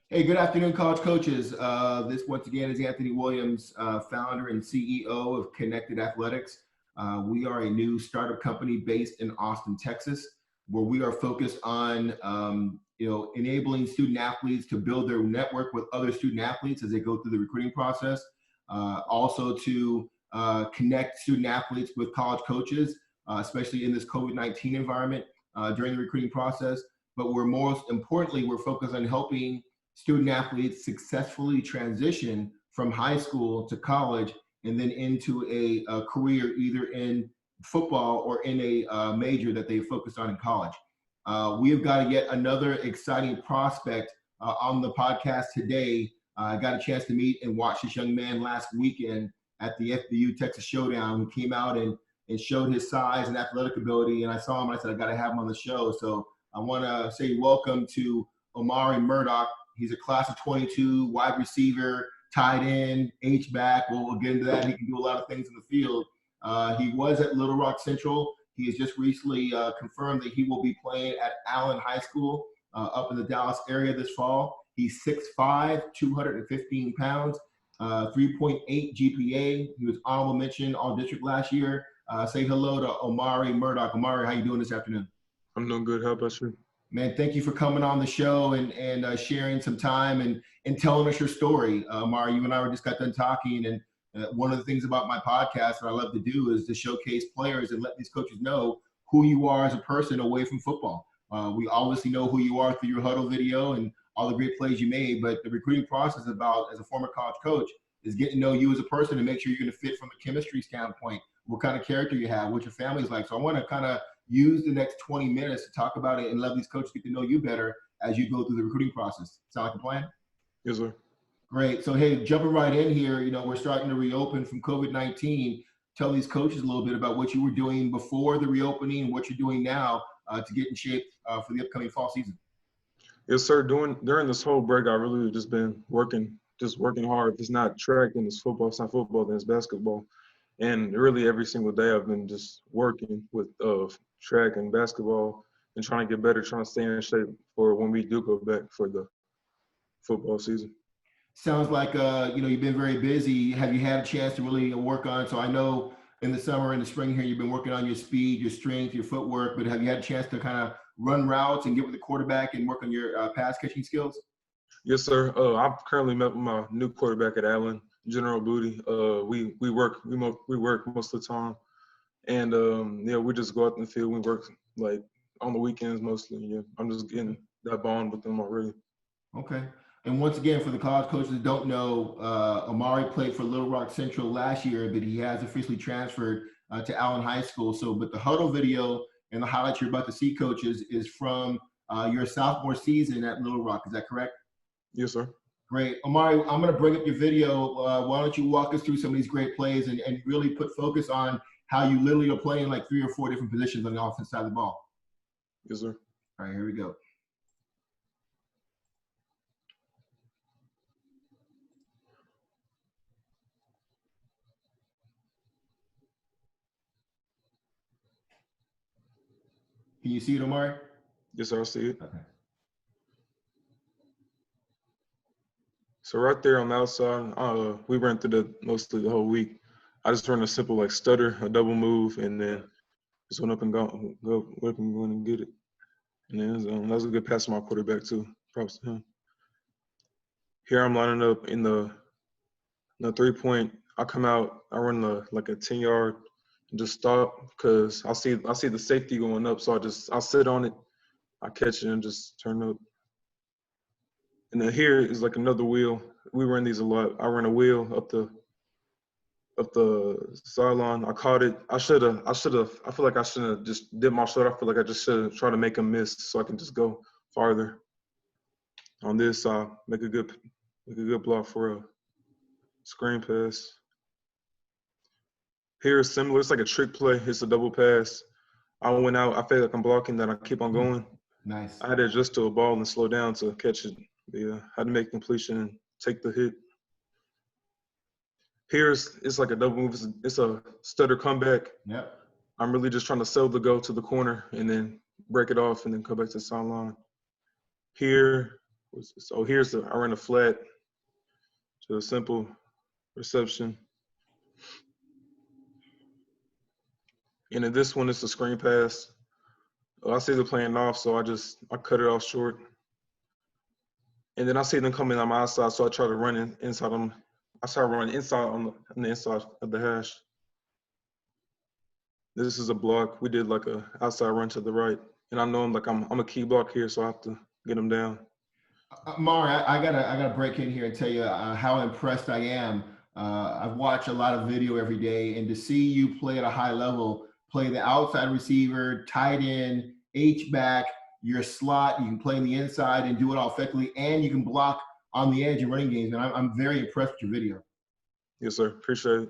Hey, good afternoon, college coaches. This once again is Anthony Williams, founder and CEO of Connected Athletics. We are a new startup company based in Austin, Texas, where we are focused on enabling student athletes to build their network with other student athletes as they go through the recruiting process. Also to connect student athletes with college coaches, especially in this COVID-19 environment during the recruiting process. But we're most importantly, we're focused on helping student athletes successfully transition from high school to college and then into a career either in football or in a major that they focused on in college. We have got yet another exciting prospect on the podcast today. I got a chance to meet and watch this young man last weekend at the FBU Texas Showdown, who came out and showed his size and athletic ability. And I saw him and I said, I got to have him on the show. So I want to say welcome to Omari Murdock. He's a class of 22, wide receiver, tight end, H-back. We'll get into that. He can do a lot of things in the field. He was at Little Rock Central. He has just recently confirmed that he will be playing at Allen High School up in the Dallas area this fall. He's 6'5", 215 pounds, 3.8 GPA. He was honorable mention all-district last year. Say hello to Omari Murdock. Omari, how you doing this afternoon? I'm doing good. How about you? Man, thank you for coming on the show and sharing some time and telling us your story. Omari, you and I were just got done talking, and one of the things about my podcast that I love to do is to showcase players and let these coaches know who you are as a person away from football. We obviously know who you are through your huddle video and all the great plays you made, but the recruiting process about, as a former college coach, is getting to know you as a person and make sure you're going to fit from a chemistry standpoint, what kind of character you have, what your family's like. So I want to kind of use the next 20 minutes to talk about it and let these coaches get to know you better as you go through the recruiting process. Sound like a plan? Yes, sir. Great. So, hey, jumping right in here, we're starting to reopen from COVID-19. Tell these coaches a little bit about what you were doing before the reopening and what you're doing now to get in shape for the upcoming fall season. Yes, sir. During this whole break, I really just been working hard. If it's not track, then it's football. If it's not football, then it's basketball. And really every single day I've been just working with track and basketball and trying to get better, trying to stay in shape for when we do go back for the football season. Sounds like you've been very busy. Have you had a chance to really work on it? So I know in the summer and the spring here you've been working on your speed, your strength, your footwork, but have you had a chance to kind of run routes and get with the quarterback and work on your pass catching skills? Yes, sir. I've currently met with my new quarterback at Allen, General Booty. We work most of the time, and we just go out in the field. We work like on the weekends mostly. Yeah, I'm just getting that bond with them already. Okay. And once again, for the college coaches that don't know, Omari played for Little Rock Central last year, but he has officially transferred to Allen High School. So, but the huddle video and the highlights you're about to see, coaches, is from your sophomore season at Little Rock. Is that correct? Yes, sir. Great. Omari, I'm going to bring up your video. Why don't you walk us through some of these great plays and really put focus on how you literally are playing like 3 or 4 different positions on the offensive side of the ball. Yes, sir. All right, here we go. Can you see it, Omari? Yes, sir. I see it. Okay. So right there on the outside, we ran through mostly the whole week. I just ran a simple like stutter, a double move, and then just went up and go and get it. And then that was a good pass from my quarterback too. Props to him. Here I'm lining up in the 3-point. I come out, I run like a 10-yard, and just stop because I see the safety going up, so I'll sit on it, I catch it and just turn up. And then here is like another wheel. We run these a lot. I run a wheel up the sideline. I caught it. I feel like I shouldn't have just dipped my shoulder. I feel like I just should have tried to make a miss so I can just go farther. On this, I make a good block for a screen pass. Here is similar. It's like a trick play. It's a double pass. I went out. I feel like I'm blocking, then I keep on going. Nice. I had to adjust to a ball and slow down to catch it. Yeah, I had to make completion and take the hit. It's like a double move. It's a stutter comeback. Yep. I'm really just trying to sell the go to the corner and then break it off and then come back to the sideline. Here, So here's I ran a flat to a simple reception. And in this one, it's a screen pass. I see them playing off, so I cut it off short. And then I see them coming on my outside, so I try to run inside them. I try to run inside on the inside of the hash. This is a block. We did like a outside run to the right, and I know I'm a key block here, so I have to get him down. Omari, I gotta break in here and tell you how impressed I am. I've watched a lot of video every day, and to see you play at a high level, play the outside receiver, tight end, H back, your slot, you can play in the inside and do it all effectively, and you can block on the edge in running games. And I'm very impressed with your video. Yes, sir. Appreciate it.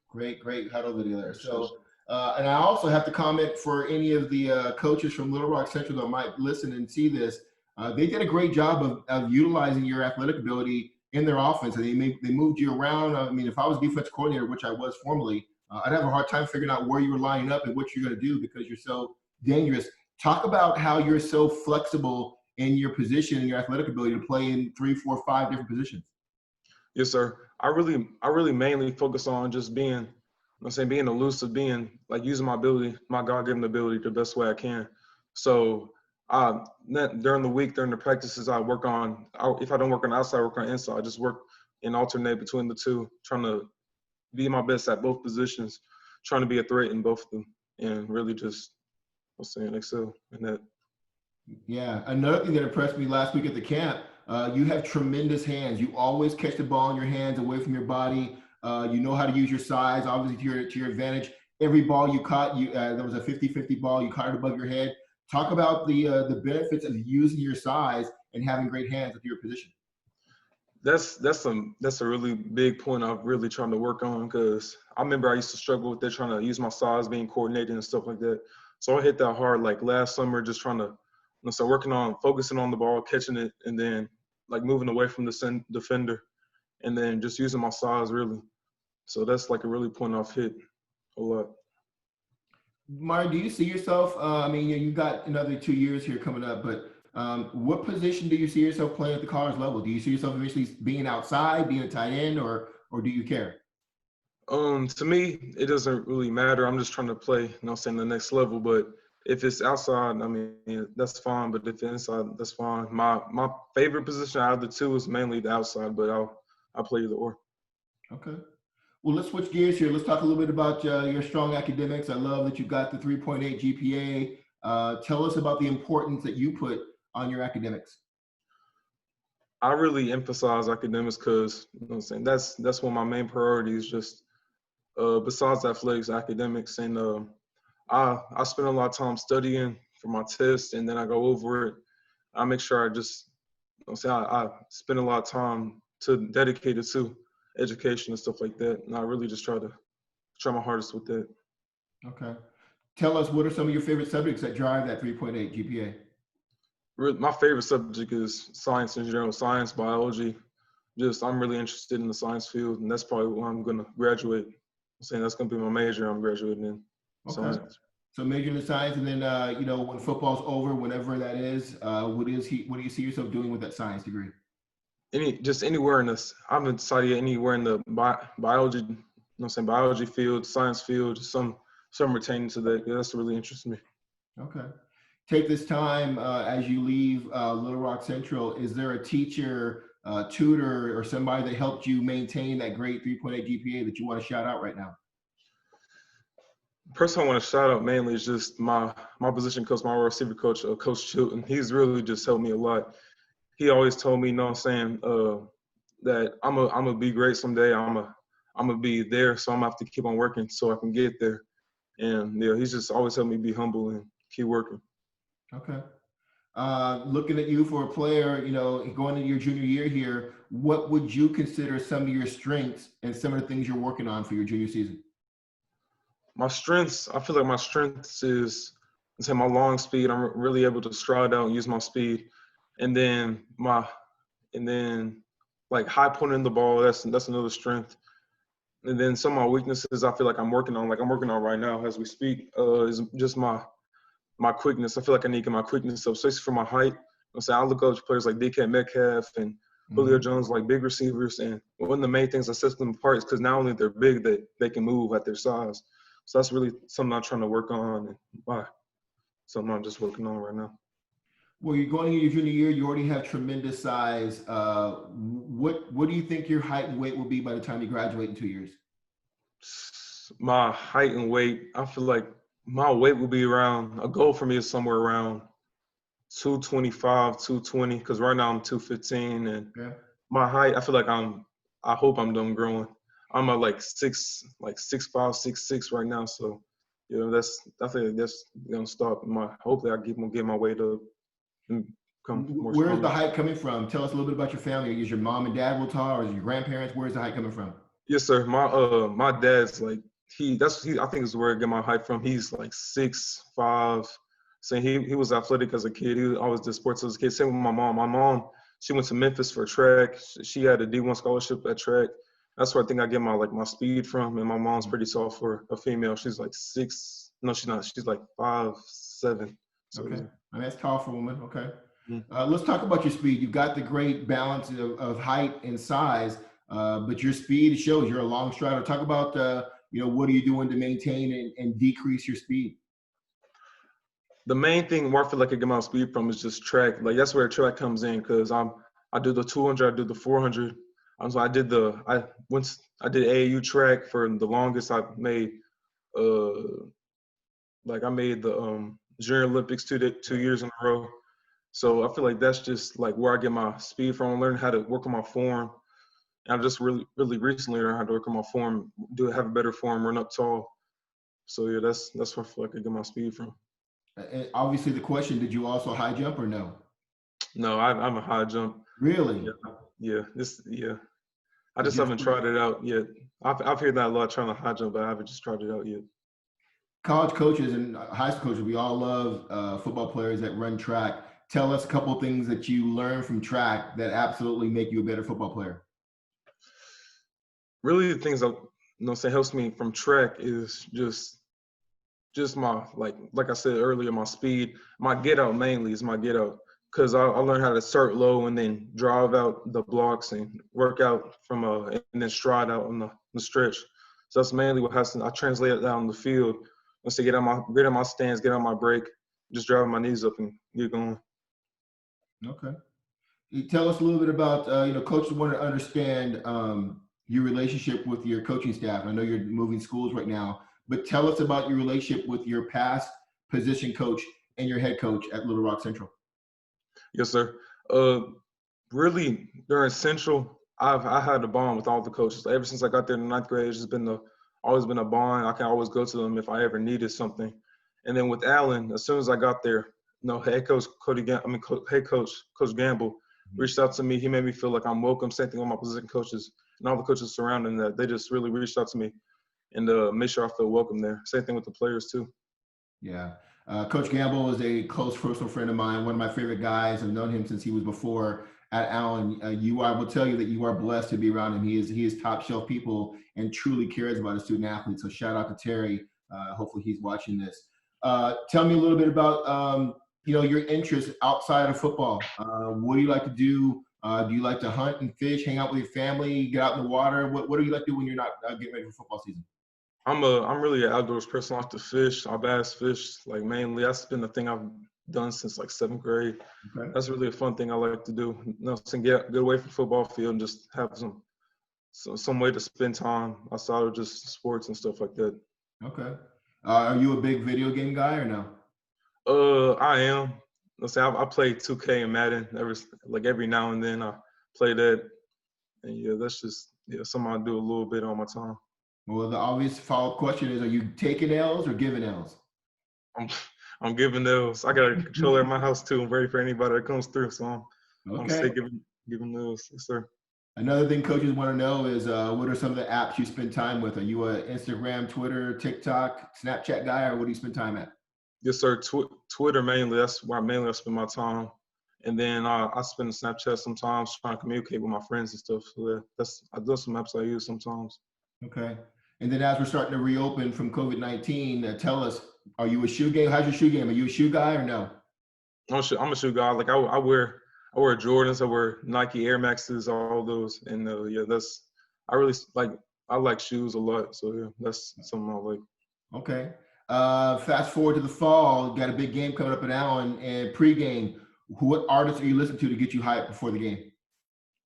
Great huddle video there. So, and I also have to comment for any of the coaches from Little Rock Central that might listen and see this. They did a great job of utilizing your athletic ability in their offense. And they moved you around. I mean, if I was defense coordinator, which I was formerly, I'd have a hard time figuring out where you were lining up and what you're going to do because you're so dangerous. Talk about how you're so flexible in your position and your athletic ability to play in 3, 4, 5 different positions. Yes, sir. I really mainly focus on just being elusive, being like using my ability, my God-given ability the best way I can. So during the week, during the practices, if I don't work on the outside, I work on the inside. I just work and alternate between the two, trying to be my best at both positions, trying to be a threat in both of them, and really just, excel in that. Yeah, another thing that impressed me last week at the camp, you have tremendous hands. You always catch the ball in your hands away from your body. You know how to use your size, obviously to your advantage. Every ball you caught, there was a 50-50 ball, you caught it above your head. Talk about the benefits of using your size and having great hands at your position. That's a really big point I've really trying to work on because I remember I used to struggle with that, trying to use my size, being coordinated and stuff like that. So I hit that hard like last summer, just trying to start working on focusing on the ball, catching it, and then like moving away from the defender, and then just using my size really. So that's like a really point I've hit a lot. Mari, do you see yourself? I mean, you got another 2 years here coming up, but what position do you see yourself playing at the college level? Do you see yourself eventually being outside, being a tight end, or do you care? To me, it doesn't really matter. I'm just trying to play, the next level. But if it's outside, I mean, that's fine. But if it's inside, that's fine. My favorite position out of the two is mainly the outside, but I'll play either or. Okay. Well, let's switch gears here. Let's talk a little bit about your strong academics. I love that you got the 3.8 GPA. Tell us about the importance that you put on your academics. I really emphasize academics because that's one of my main priorities. Just besides athletics, academics, and I spend a lot of time studying for my tests, and then I go over it. I make sure I just I spend a lot of time dedicated to education and stuff like that, and I really just try my hardest with that. Okay. Tell us, what are some of your favorite subjects that drive that 3.8 GPA? My favorite subject is science in general, science, biology. I'm really interested in the science field, and that's probably why I'm going to graduate. I'm saying that's going to be my major. I'm graduating in science. So major in science, and then when football's over, whenever that is, what do you see yourself doing with that science degree? Anywhere in this. I haven't decided anywhere in the biology, biology field, science field, some retaining to that. Yeah, that's really interests me. Okay. Take this time as you leave Little Rock Central. Is there a teacher, tutor, or somebody that helped you maintain that great 3.8 GPA that you want to shout out right now? The person I want to shout out mainly is just my position coach, my receiver coach, Coach Chilton. He's really just helped me a lot. He always told me, that I'm gonna be great someday. I'm gonna be there, so I'm gonna have to keep on working so I can get there. And yeah, he's just always helped me be humble and keep working. Okay. Looking at you for a player, going into your junior year here, what would you consider some of your strengths and some of the things you're working on for your junior season? My strengths, I feel like my strengths is my long speed. I'm really able to stride out and use my speed. And then like high pointing the ball, that's another strength. And then some of my weaknesses I feel like I'm working on right now as we speak, is just my quickness. I feel like I need to get my quickness up, especially for my height. I'm saying I look up to players like DK Metcalf and Julio Jones, like big receivers. And one of the main things that sets them apart is because not only they're big, they can move at their size. So that's really something I'm trying to work on and why something I'm just working on right now. Well, you're going into your junior year. You already have tremendous size. What do you think your height and weight will be by the time you graduate in 2 years? My height and weight, I feel like my weight will be around, a goal for me is somewhere around 225, 220, because right now I'm 215. And my height, I feel like I hope I'm done growing. I'm at like 6'5", 6'6" right now. So, I think that's gonna stop. Hopefully I get my weight up and become more Where's stronger. the height coming from? Tell us a little bit about your family. Is your mom and dad real tall, or is your grandparents? Where's the height coming from? Yes, sir. My dad's like I think is where I get my height from. He's like 6'5". So he was athletic as a kid. He always did sports as a kid. Same with my mom. My mom, she went to Memphis for track. She had a D1 scholarship at track. That's where I think I get my speed from. And my mom's pretty tall for a female. She's like 6. No, she's not. She's like 5'7". So, okay, and that's tall for a woman. Okay. Mm-hmm. Let's talk about your speed. You've got the great balance of height and size, but your speed shows. You're a long strider. Talk about what are you doing to maintain and decrease your speed? The main thing where I feel like I get my speed from is just track. Like that's where track comes in because I do the 200, I do the 400. So I did AAU track for the longest. I made I made the Junior Olympics 2 years in a row. So I feel like that's just like where I get my speed from. I learned how to work on my form. And I just really recently learned how to work on my form, have a better form, run up tall. So yeah, that's where I feel like I get my speed from. And obviously, the question: did you also high jump or no? No, I'm a high jump. Really? Yeah. I just haven't tried it out yet. I've heard that a lot, trying to high jump, but I haven't just tried it out yet. College coaches and high school coaches, we all love football players that run track. Tell us a couple of things that you learn from track that absolutely make you a better football player. Really, the things that helps me from track is just my like I said earlier, my speed, my get out mainly is my get out. Because I learned how to start low and then drive out the blocks and work out and then stride out on the stretch. So that's mainly what happens. I translate it down the field. Once I get on my stance, get on my break, just driving my knees up and get going. Okay. Tell us a little bit about coaches want to understand your relationship with your coaching staff. I know you're moving schools right now, but tell us about your relationship with your past position coach and your head coach at Little Rock Central. Yes, sir. Really, during Central, I had a bond with all the coaches. Ever since I got there in the 9th grade, it's just always been a bond. I can always go to them if I ever needed something. And then with Allen, as soon as I got there, head coach Coach Gamble reached out to me. He made me feel like I'm welcome. Same thing with my position coaches and all the coaches surrounding that. They just really reached out to me and made sure I feel welcome there. Same thing with the players too. Yeah. Coach Gamble is a close personal friend of mine, one of my favorite guys. I've known him since he was before at Allen. I will tell you that you are blessed to be around him. He is top shelf people and truly cares about his student athletes. So shout out to Terry. Hopefully he's watching this. Tell me a little bit about your interests outside of football. What do you like to do? Do you like to hunt and fish, hang out with your family, get out in the water? What do you like to do when you're not getting ready for football season? I'm really an outdoors person. I like to fish. I bass fish mainly. That's been the thing I've done since 7th grade. Okay. That's really a fun thing I like to do. Get away from football field and just have some way to spend time outside of just sports and stuff like that. Okay. Are you a big video game guy or no? I am. I play 2K and Madden every now and then. I play that, and yeah, that's just something I do a little bit on my time. Well, the obvious follow-up question is: are you taking L's or giving L's? I'm giving L's. I got a controller at my house too. I'm ready for anybody that comes through. So I'm sick giving L's. Yes, sir. Another thing coaches want to know is what are some of the apps you spend time with? Are you a Instagram, Twitter, TikTok, Snapchat guy, or what do you spend time at? Yes, sir. Twitter mainly. That's where I spend my time. And then I spend Snapchat sometimes trying to communicate with my friends and stuff. So those some apps I use sometimes. Okay. And then as we're starting to reopen from COVID-19, tell us, are you a shoe game? How's your shoe game? Are you a shoe guy or no? I'm a shoe guy. Like I wear Jordans, I wear Nike Air Maxes, all those, and yeah, I really like I like shoes a lot. So yeah, that's something I like. Okay. Fast forward to the fall, got a big game coming up in Allen, and pregame. What artists are you listening to get you hyped before the game?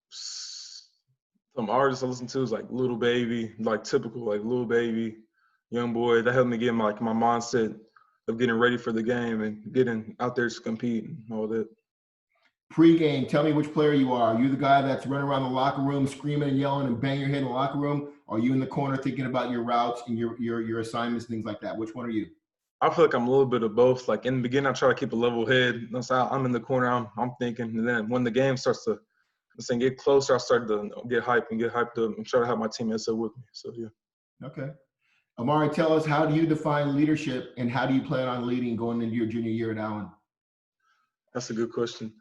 Some artists I listen to is like Little Baby, like typical like Little Baby, Young Boy. That helped me get my mindset of getting ready for the game and getting out there to compete and all that. Pre-game, tell me which player you are. Are you the guy that's running around the locker room screaming and yelling and banging your head in the locker room? Or are you in the corner thinking about your routes and your assignments, things like that? Which one are you? I feel like I'm a little bit of both. Like in the beginning, I try to keep a level head. So I'm in the corner, I'm thinking, and then when the game starts to get closer, I start to get hyped up and try to have my teammates up with me. So yeah. Okay. Omari, tell us, how do you define leadership and how do you plan on leading going into your junior year at Allen? That's a good question.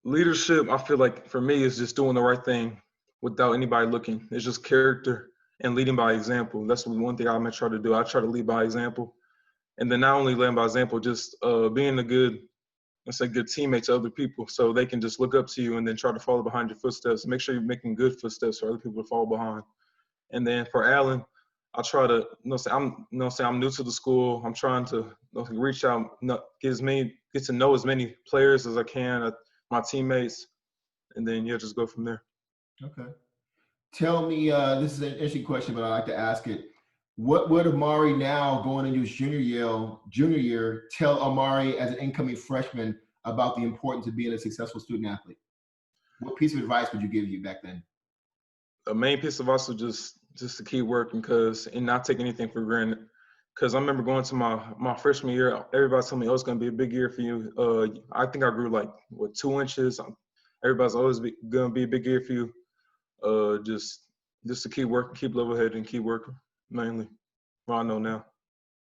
Leadership, I feel like for me is just doing the right thing without anybody looking. It's just character and leading by example. That's one thing I'm gonna try to do. I try to lead by example, and then not only leading by example, just being a good, let's say, good teammate to other people, so they can just look up to you and then try to follow behind your footsteps. Make sure you're making good footsteps for other people to follow behind. And then for Allen, I try to, I'm new to the school. I'm trying to reach out, get to know as many players as I can, my teammates, and then yeah, just go from there. Okay. Tell me, this is an interesting question, but I like to ask it. What would Omari now going into his junior year tell Omari as an incoming freshman about the importance of being a successful student athlete? What piece of advice would you give you back then? The main piece of us was just to keep working, and not take anything for granted. Because I remember going to my freshman year, everybody told me, "Oh, it's going to be a big year for you." I think I grew like 2 inches. Everybody's always going to be a big year for you. Just to keep working, keep level headed, and keep working mainly. What I know now.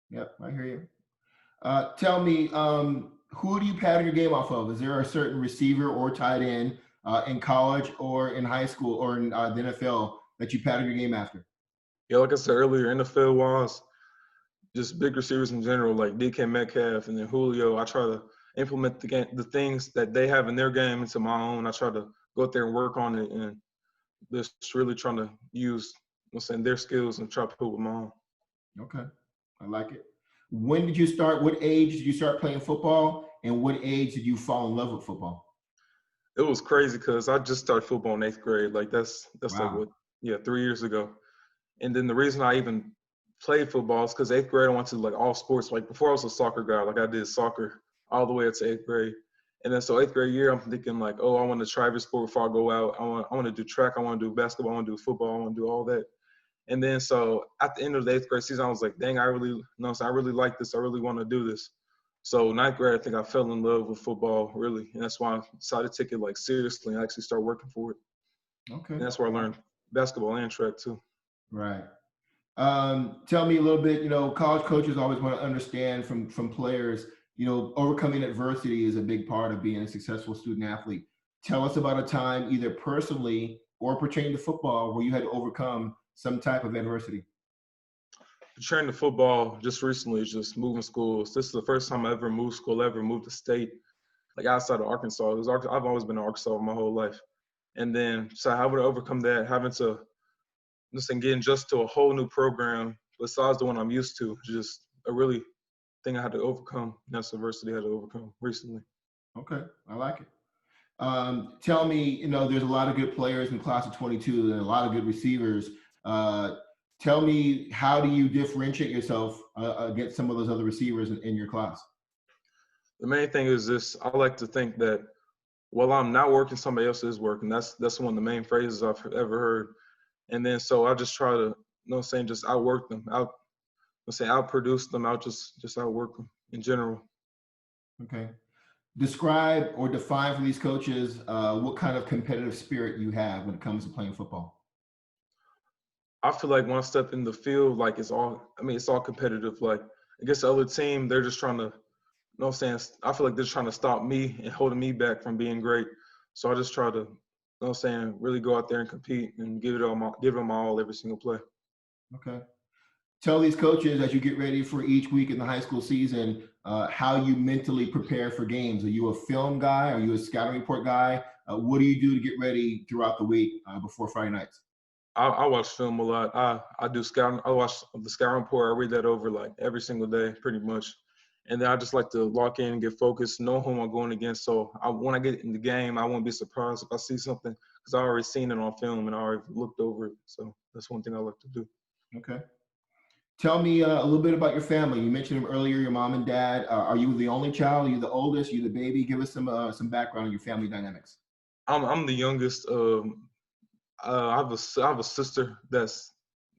Yep, I hear you. Tell me, who do you pattern your game off of? Is there a certain receiver or tight end in college or in high school or in the NFL that you pattern your game after? Yeah, like I said earlier, NFL wise, just big receivers in general, like DK Metcalf and then Julio. I try to implement the things that they have in their game into my own. I try to go out there and work on it, and just really trying to use, their skills and try to put with my own. Okay, I like it. When did you start? What age did you start playing football? And what age did you fall in love with football? It was crazy because I just started football in 8th grade. Like that's like Wow. what, yeah, 3 years ago. And then the reason I even played football is because 8th grade I went to like all sports. Like before I was a soccer guy, like I did soccer all the way up to 8th grade. And then so 8th grade year, I'm thinking like, oh, I want to try every sport before I go out. I want to do track. I want to do basketball. I want to do football. I want to do all that. And then so at the end of the 8th grade season, I was like, dang, I really, I really like this. I really want to do this. So 9th grade, I think I fell in love with football really, and that's why I decided to take it like seriously and actually start working for it. Okay. And that's where I learned basketball and track too. Right. Tell me a little bit. College coaches always want to understand from players. Overcoming adversity is a big part of being a successful student athlete. Tell us about a time, either personally or pertaining to football, where you had to overcome some type of adversity. Training to football just recently is just moving schools. This is the first time I ever moved school, ever moved to state, like outside of Arkansas. I've always been in Arkansas my whole life. And then, so how would I overcome that? Having to, getting just to a whole new program besides the one I'm used to, just a really thing I had to overcome. That's adversity I had to overcome recently. Okay, I like it. Tell me, there's a lot of good players in class of 22 and a lot of good receivers. Uh, Tell me, how do you differentiate yourself against some of those other receivers in your class? The main thing is this: I like to think that while I'm not working, somebody else is working. That's one of the main phrases I've ever heard. And then so I just try to, just outwork them, outproduce them, just outwork them in general. Okay. Describe or define for these coaches what kind of competitive spirit you have when it comes to playing football. I feel like when I step in the field, like it's all competitive. Like against the other team, they're just trying to, I feel like they're trying to stop me and holding me back from being great. So I just try to, really go out there and compete and give it my all every single play. Okay. Tell these coaches as you get ready for each week in the high school season, how you mentally prepare for games. Are you a film guy? Are you a scouting report guy? What do you do to get ready throughout the week before Friday nights? I watch film a lot. I do scouting. I watch the scouting report. I read that over like every single day, pretty much. And then I just like to lock in and get focused, know who I'm going against. So when I get in the game, I won't be surprised if I see something because I already seen it on film and I already looked over it. So that's one thing I like to do. Okay. Tell me a little bit about your family. You mentioned them earlier, your mom and dad. Are you the only child? Are you the oldest? Are you the baby? Give us some background on your family dynamics. I'm the youngest. I have a sister that's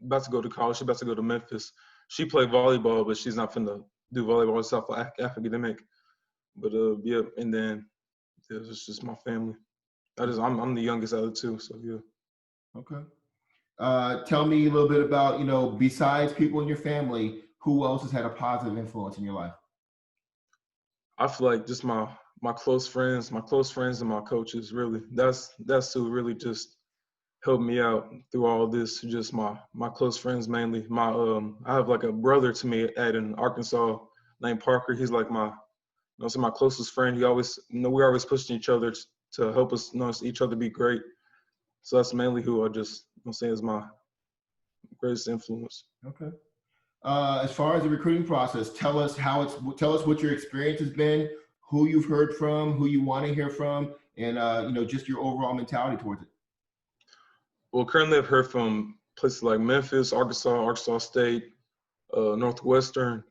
about to go to college. She's about to go to Memphis. She played volleyball, but she's not finna do volleyball. It's off academic. But yeah, and then yeah, it's just my family. I'm the youngest out of the two, so yeah. Okay. Tell me a little bit about, besides people in your family, who else has had a positive influence in your life? I feel like just my close friends and my coaches really. That's who really just helped me out through all this. Just my close friends mainly. I have like a brother to me in Arkansas named Parker. He's like so my closest friend. He always we're always pushing each other to help us each other be great. So that's mainly who I just say is my greatest influence. Okay. As far as the recruiting process, tell us what your experience has been, who you've heard from, who you want to hear from, and just your overall mentality towards it. Well, currently I've heard from places like Memphis, Arkansas State, Northwestern,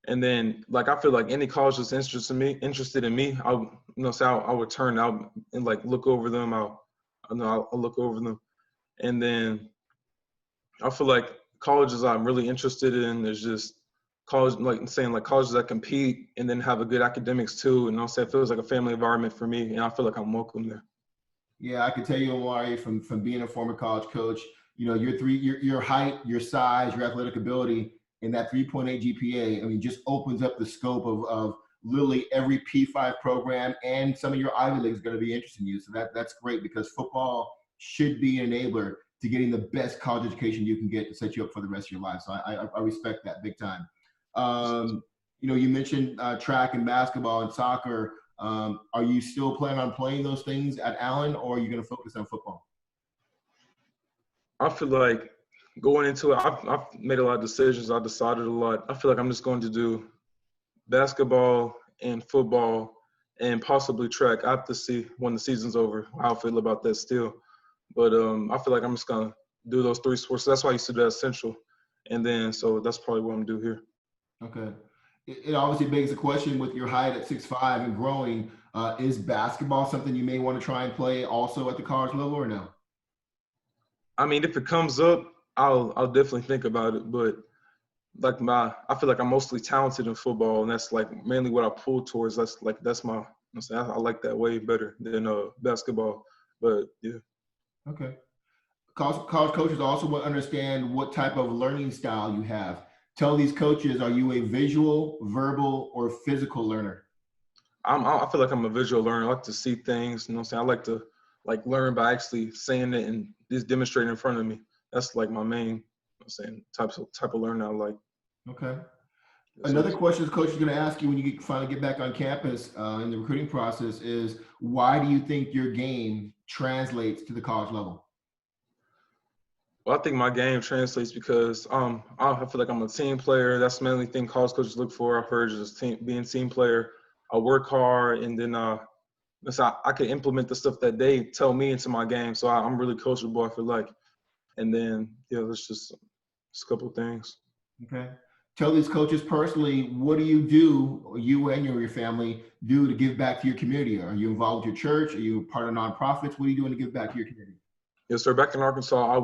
and then like I feel like any college that's interested in me, I'll return out and like look over them. I'll look over them, and then I feel like colleges I'm really interested in. There's just college like colleges that compete and then have a good academics too, and also it feels like a family environment for me, and I feel like I'm welcome there. Yeah, I can tell you, Omari, from being a former college coach, your height, your size, your athletic ability, and that 3.8 GPA, I mean, just opens up the scope of literally every P5 program, and some of your Ivy Leagues are going to be interested in you. So that's great because football should be an enabler to getting the best college education you can get to set you up for the rest of your life. So I respect that big time. You mentioned track and basketball and soccer. Are you still planning on playing those things at Allen, or are you going to focus on football? I feel like going into it, I've made a lot of decisions. I decided a lot. I feel like I'm just going to do basketball and football and possibly track. I have to see when the season's over how I feel about that still. But I feel like I'm just gonna do those three sports. So that's why I used to do that Central, and then so that's probably what I'm gonna do here. Okay. It obviously begs the question with your height at 6'5" and growing, is basketball something you may want to try and play also at the college level or no? I mean, if it comes up, I'll definitely think about it. But I feel like I'm mostly talented in football, and that's like mainly what I pull towards. That's my I like that way better than basketball. But yeah. Okay. College coaches also want to understand what type of learning style you have. Tell these coaches, are you a visual, verbal, or physical learner? I feel like I'm a visual learner. I like to see things. I like to learn by actually seeing it and just demonstrating in front of me. That's like my main, type of learning I like. Okay. Yes, Another sir. question the coach is going to ask you when you finally get back on campus in the recruiting process is, why do you think your game translates to the college level? Well, I think my game translates because I feel like I'm a team player. That's the mainly thing college coaches look for. I've heard just being a team player. I work hard, and then I can implement the stuff that they tell me into my game. So I'm really coachable, I feel like. And then yeah, that's just a couple of things. Okay. Tell these coaches personally, what do you do, or you and your family do to give back to your community? Are you involved with your church? Are you part of nonprofits? What are you doing to give back to your community? Yes, sir. Back in Arkansas,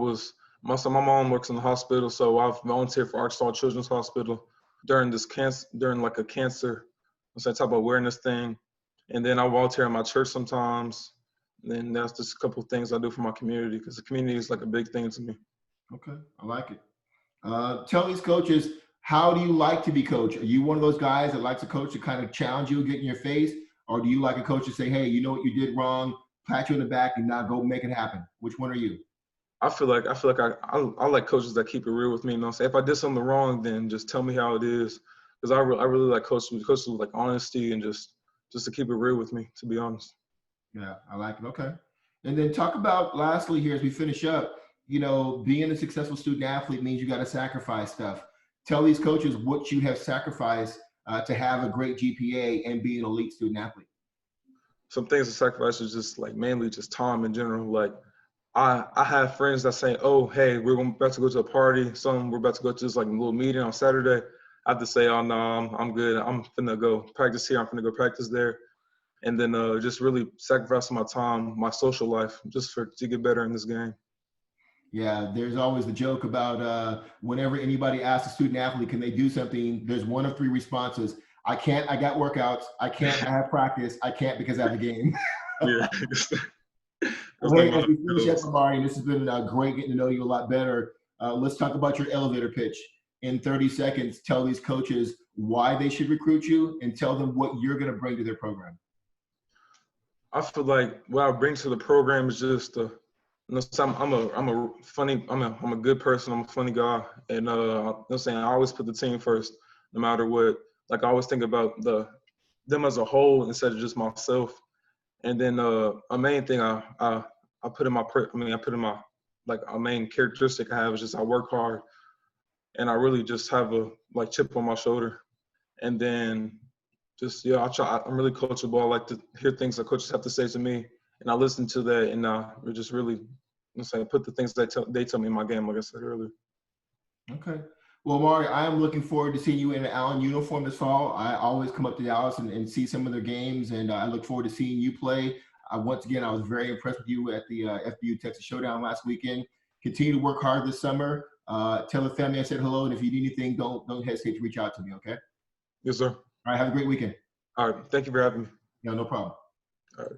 my mom works in the hospital, so I've volunteered for Arkansas Children's Hospital during like a cancer, type of awareness thing. And then I volunteer in my church sometimes. And then that's just a couple of things I do for my community because the community is like a big thing to me. Okay, I like it. Tell these coaches, how do you like to be coached? Are you one of those guys that likes a coach to kind of challenge you, get in your face? Or do you like a coach to say, hey, you know what you did wrong, pat you in the back and now go make it happen? Which one are you? I feel like I like coaches that keep it real with me. You know what I'm saying? If I did something wrong, then just tell me how it is. Because I really like coaches with like honesty and just to keep it real with me, to be honest. Yeah, I like it. Okay. And then talk about lastly here as we finish up, you know, being a successful student athlete means you got to sacrifice stuff. Tell these coaches what you have sacrificed to have a great GPA and be an elite student athlete. Some things to sacrifice is just like mainly just time in general. Like I have friends that say, oh, hey, about to go to a party. We're about to go to this like little meeting on Saturday. I have to say, oh no, I'm good. I'm finna go practice here. I'm finna go practice there. And then just really sacrificing my time, my social life, just to get better in this game. Yeah, there's always the joke about whenever anybody asks a student athlete, can they do something? There's one of three responses. I can't, I got workouts. I can't, I have practice. I can't because I have a game. Yeah. That's Well, like hey, my as we finish up, goals. Omari, and this has been great getting to know you a lot better. Let's talk about your elevator pitch. In 30 seconds, tell these coaches why they should recruit you and tell them what you're going to bring to their program. I feel like what I bring to the program is just you know, I'm a good person. I'm a funny guy, and you know what I'm saying, I always put the team first, no matter what. Like I always think about them as a whole instead of just myself. And then a main thing I put in I put in my like a main characteristic I have is just I work hard, and I really just have a like chip on my shoulder. And then just yeah, I'm really coachable. I like to hear things that coaches have to say to me, and I listen to that, and we just really, let's say, put the things they tell me in my game, like I said earlier. Okay. Well, Mari, I am looking forward to seeing you in an Allen uniform this fall. I always come up to Dallas and see some of their games, and I look forward to seeing you play. Once again, I was very impressed with you at the FBU Texas Showdown last weekend. Continue to work hard this summer. Tell the family I said hello, and if you need anything, don't hesitate to reach out to me. Okay. Yes, sir. All right. Have a great weekend. All right. Thank you for having me. No problem. All right.